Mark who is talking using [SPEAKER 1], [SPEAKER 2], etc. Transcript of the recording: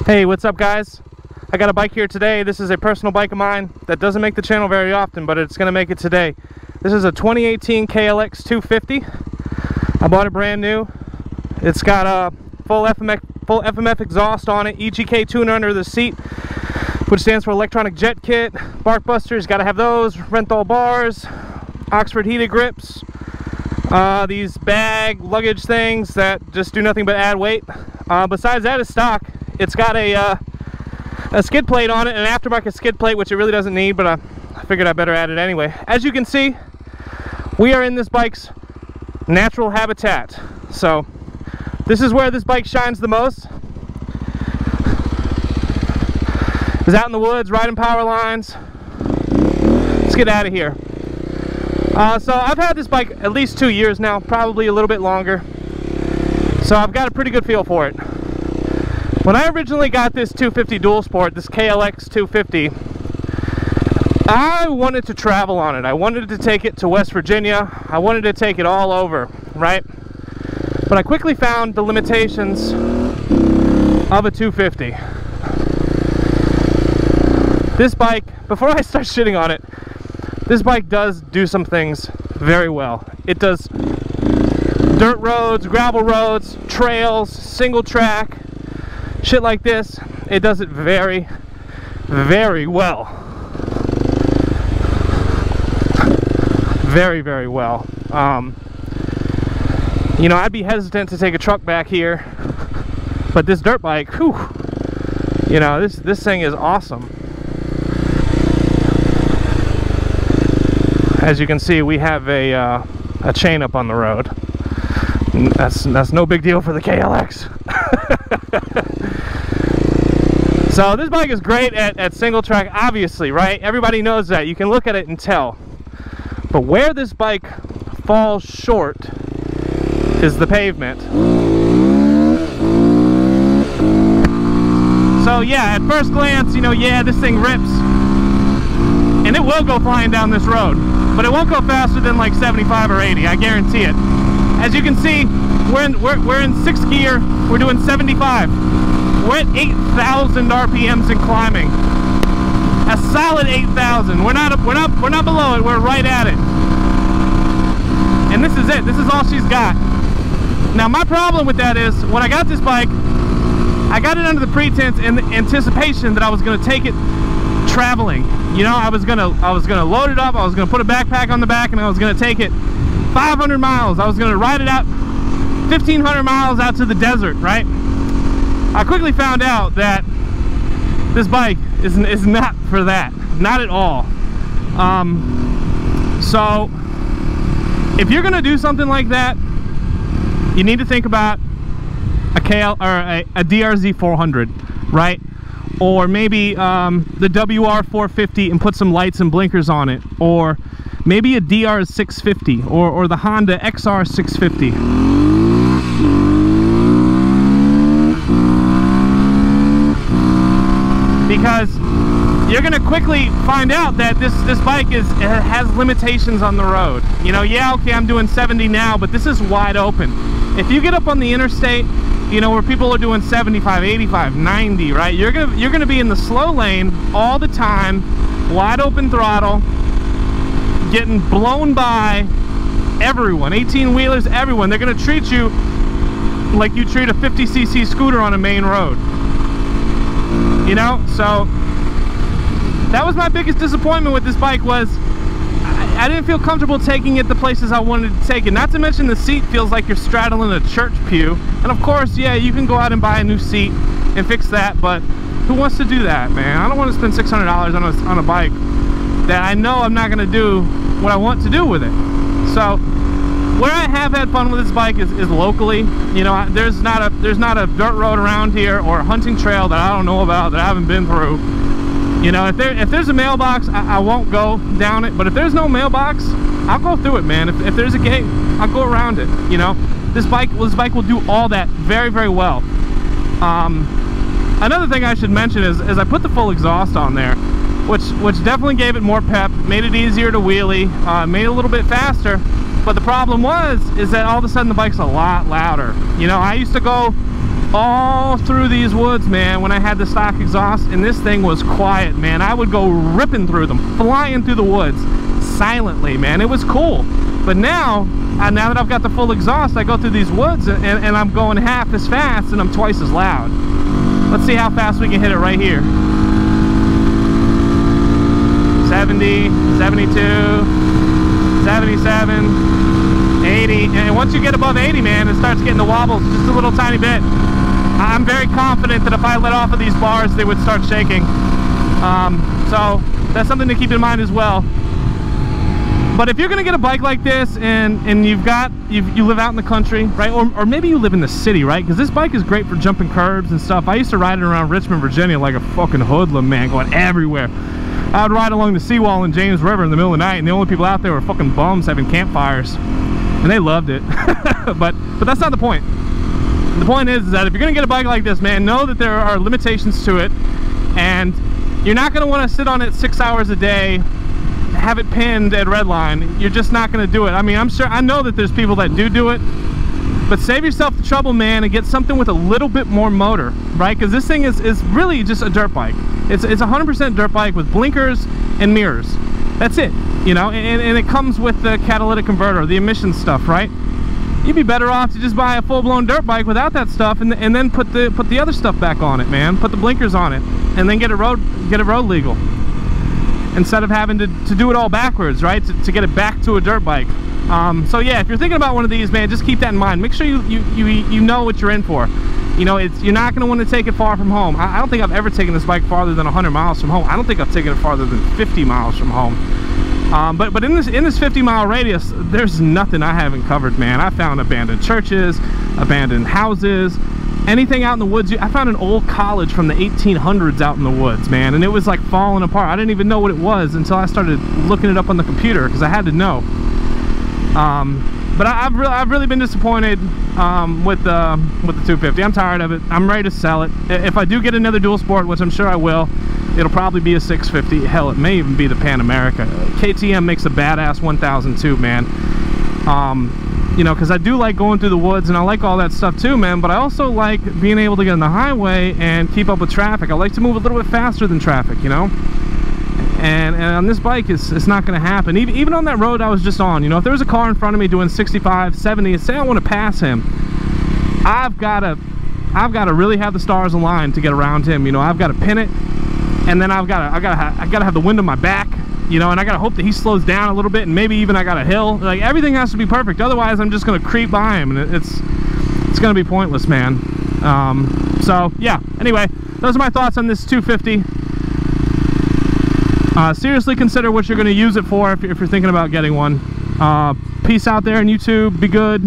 [SPEAKER 1] Hey, what's up guys? I got a bike here today. This is a personal bike of mine that doesn't make the channel very often, but it's gonna make it today. This is a 2018 KLX250. I bought it brand new. It's got a full FMF exhaust on it, EGK tuner under the seat, which stands for electronic jet kit, bark busters, gotta have those, Renthal bars, Oxford heated grips, these bag luggage things that just do nothing but add weight. Besides that, it's stock. It's got a skid plate on it, an aftermarket skid plate, which it really doesn't need, but I figured I better add it anyway. As you can see, we are in this bike's natural habitat. So this is where this bike shines the most. It's out in the woods, riding power lines. Let's get out of here. So I've had this bike at least 2 years now, probably a little bit longer. So I've got a pretty good feel for it. When I originally got this 250 dual sport, this KLX250, I wanted to travel on it. I wanted to take it to West Virginia. I wanted to take it all over, right? But I quickly found the limitations of a 250. This bike, before I start shitting on it, this bike does do some things very well. It does dirt roads, gravel roads, trails, single track, shit like this. It does it very, very well. Very, very well. You know, I'd be hesitant to take a truck back here, but this dirt bike, whew, you know, this thing is awesome. As you can see, we have a chain up on the road. That's no big deal for the KLX. So this bike is great at single track, obviously, right? Everybody knows that. You can look at it and tell. But where this bike falls short is the pavement. So yeah, at first glance, you know, yeah, this thing rips. And it will go flying down this road. But it won't go faster than like 75 or 80, I guarantee it. As you can see, we're in 6th gear, we're doing 75. We're at 8,000 RPMs and climbing. A solid 8,000. We're not below it, we're right at it. And this is it, this is all she's got. Now my problem with that is, when I got this bike, I got it under the pretense and the anticipation that I was gonna take it traveling. You know, I was gonna load it up, I was gonna put a backpack on the back, and I was gonna take it 500 miles. I was gonna ride it out 1,500 miles out to the desert, right? I quickly found out that this bike is not for that, not at all. So if you're gonna do something like that, you need to think about a DRZ 400, right? Or maybe the WR450 and put some lights and blinkers on it, or maybe a DR650 or the Honda XR650. Because you're gonna quickly find out that this bike has limitations on the road. You know, yeah, okay, I'm doing 70 now, but this is wide open. If you get up on the interstate, you know, where people are doing 75, 85, 90, right? You're gonna be in the slow lane all the time, wide open throttle, getting blown by everyone, 18-wheelers, everyone. They're gonna treat you like you treat a 50cc scooter on a main road. You know, so that was my biggest disappointment with this bike. Was I didn't feel comfortable taking it the places I wanted to take it. Not to mention the seat feels like you're straddling a church pew. And of course, yeah, you can go out and buy a new seat and fix that, but who wants to do that, man? I don't want to spend $600 on a bike that I know I'm not going to do what I want to do with it. So where I have had fun with this bike is locally. You know, there's not a dirt road around here or a hunting trail that I don't know about, that I haven't been through. You know, if there's a mailbox, I won't go down it. But if there's no mailbox, I'll go through it, man. If there's a gate, I'll go around it. You know, this bike will do all that very, very well. Another thing I should mention is I put the full exhaust on there, which definitely gave it more pep, made it easier to wheelie, made it a little bit faster. But the problem is that all of a sudden the bike's a lot louder. You know, I used to go all through these woods, man, when I had the stock exhaust, and this thing was quiet, man. I would go ripping through them, flying through the woods silently, man. It was cool. But now that I've got the full exhaust, I go through these woods and I'm going half as fast and I'm twice as loud. Let's see how fast we can hit it right here. 70, 72, 77, 80, and once you get above 80, man, it starts getting the wobbles just a little tiny bit. I'm very confident that if I let off of these bars, they would start shaking. So that's something to keep in mind as well. But if you're gonna get a bike like this and you live out in the country, right, or maybe you live in the city, right, because this bike is great for jumping curbs and stuff. I used to ride it around Richmond, Virginia like a fucking hoodlum, man, going everywhere. I would ride along the seawall in James River in the middle of the night, and the only people out there were fucking bums having campfires, and they loved it. but that's not the point. The point is that if you're gonna get a bike like this, man, know that there are limitations to it, and you're not gonna want to sit on it 6 hours a day, have it pinned at redline. You're just not going to do it. I mean, I know that there's people that do it, but save yourself the trouble, man, and get something with a little bit more motor, right? Because this thing is really just a dirt bike. It's 100% dirt bike with blinkers and mirrors. That's it, you know, and it comes with the catalytic converter, the emission stuff, right? You'd be better off to just buy a full-blown dirt bike without that stuff, and then put the other stuff back on it, man. Put the blinkers on it, and then get it road legal, instead of having to do it all backwards, right, to get it back to a dirt bike. So yeah, if you're thinking about one of these, man, just keep that in mind. Make sure you know what you're in for. You know, you're not going to want to take it far from home. I don't think I've ever taken this bike farther than 100 miles from home. I don't think I've taken it farther than 50 miles from home. But in this 50-mile radius, there's nothing I haven't covered, man. I found abandoned churches, abandoned houses, anything out in the woods. I found an old college from the 1800s out in the woods, man, and it was like falling apart. I didn't even know what it was until I started looking it up on the computer, because I had to know. But I've really been disappointed with the 250. I'm tired of it. I'm ready to sell it. If I do get another dual sport, which I'm sure I will, it'll probably be a 650. Hell, it may even be the Pan America. KTM makes a badass 1002, man. You know, because I do like going through the woods, and I like all that stuff too, man, but I also like being able to get on the highway and keep up with traffic. I like to move a little bit faster than traffic, you know? And on this bike, it's not going to happen. Even on that road I was just on, you know, if there was a car in front of me doing 65, 70, and say I want to pass him, I've got to really have the stars aligned to get around him, you know? I've got to pin it, and then I've got to have the wind on my back, you know, and I gotta hope that he slows down a little bit, and maybe even I got a hill. Like, everything has to be perfect, otherwise I'm just gonna creep by him, and it's gonna be pointless, man. So yeah, anyway, those are my thoughts on this 250. Seriously consider what you're gonna use it for if you're thinking about getting one. Peace out there on YouTube. Be good.